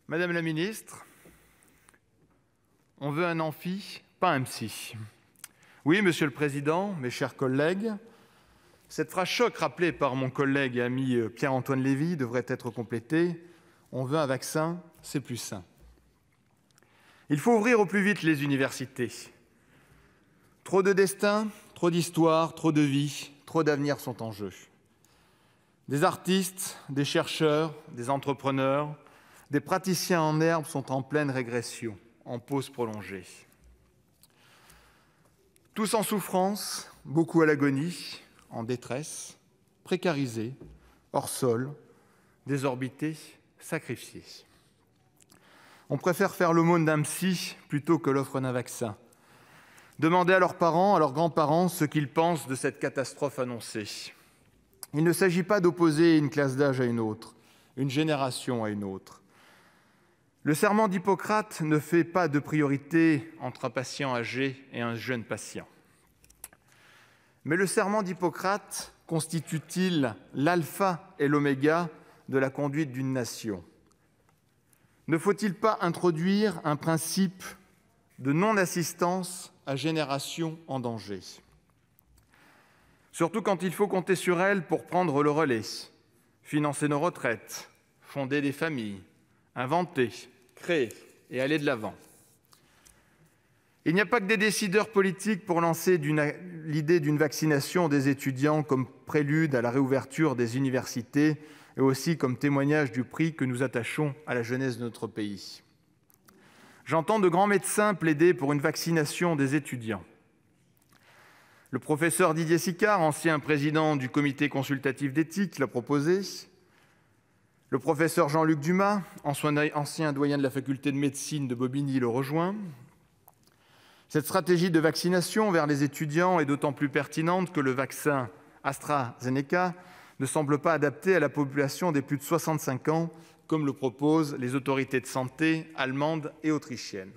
Madame la ministre, on veut un amphi, pas un psy. Oui, monsieur le président, mes chers collègues, cette phrase choc rappelée par mon collègue et ami Pierre-Antoine Levi devrait être complétée. On veut un vaccin, c'est plus sain. Il faut ouvrir au plus vite les universités. Trop de destins, trop d'histoires, trop de vies, trop d'avenirs sont en jeu. Des artistes, des chercheurs, des entrepreneurs, des praticiens en herbe sont en pleine régression, en pause prolongée. Tous en souffrance, beaucoup à l'agonie, en détresse, précarisés, hors sol, désorbités, sacrifiés. On préfère faire l'aumône d'un psy plutôt que l'offre d'un vaccin. Demandez à leurs parents, à leurs grands-parents, ce qu'ils pensent de cette catastrophe annoncée. Il ne s'agit pas d'opposer une classe d'âge à une autre, une génération à une autre. Le serment d'Hippocrate ne fait pas de priorité entre un patient âgé et un jeune patient. Mais le serment d'Hippocrate constitue-t-il l'alpha et l'oméga de la conduite d'une nation ? Ne faut-il pas introduire un principe de non-assistance à génération en danger ? Surtout quand il faut compter sur elle pour prendre le relais, financer nos retraites, fonder des familles, inventer, créer et aller de l'avant. Il n'y a pas que des décideurs politiques pour lancer l'idée d'une vaccination des étudiants comme prélude à la réouverture des universités et aussi comme témoignage du prix que nous attachons à la jeunesse de notre pays. J'entends de grands médecins plaider pour une vaccination des étudiants. Le professeur Didier Sicard, ancien président du comité consultatif d'éthique, l'a proposé. Le professeur Jean-Luc Dumas, ancien doyen de la faculté de médecine de Bobigny, le rejoint. Cette stratégie de vaccination vers les étudiants est d'autant plus pertinente que le vaccin AstraZeneca ne semble pas adapté à la population des plus de 65 ans, comme le proposent les autorités de santé allemandes et autrichiennes.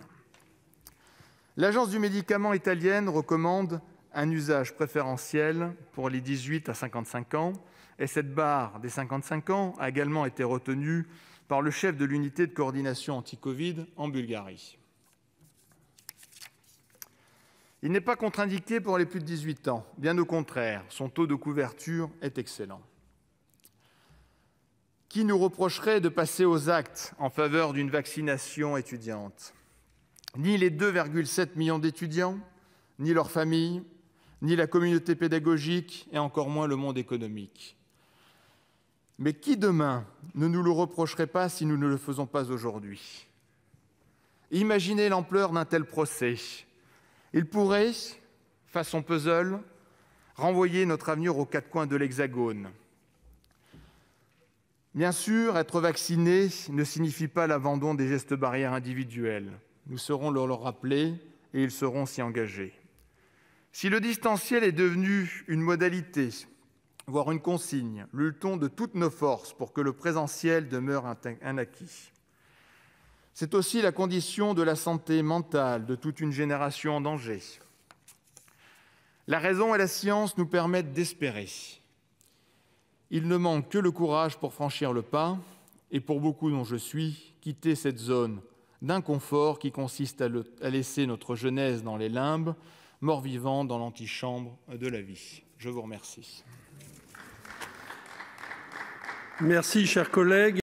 L'Agence du médicament italienne recommande un usage préférentiel pour les 18 à 55 ans, et cette barre des 55 ans a également été retenue par le chef de l'unité de coordination anti-Covid en Bulgarie. Il n'est pas contre-indiqué pour les plus de 18 ans, bien au contraire, son taux de couverture est excellent. Qui nous reprocherait de passer aux actes en faveur d'une vaccination étudiante ? Ni les 2,7 millions d'étudiants, ni leurs familles, ni la communauté pédagogique, et encore moins le monde économique. Mais qui demain ne nous le reprocherait pas si nous ne le faisons pas aujourd'hui ? Imaginez l'ampleur d'un tel procès. Il pourrait, façon puzzle, renvoyer notre avenir aux quatre coins de l'Hexagone. Bien sûr, être vacciné ne signifie pas l'abandon des gestes barrières individuels. Nous saurons le leur rappeler et ils sauront s'y engager. Si le distanciel est devenu une modalité, voire une consigne, luttons de toutes nos forces pour que le présentiel demeure un acquis. C'est aussi la condition de la santé mentale de toute une génération en danger. La raison et la science nous permettent d'espérer. Il ne manque que le courage pour franchir le pas et pour beaucoup dont je suis, quitter cette zone d'inconfort qui consiste à laisser notre jeunesse dans les limbes, mort-vivant dans l'antichambre de la vie. Je vous remercie. Merci, chers collègues.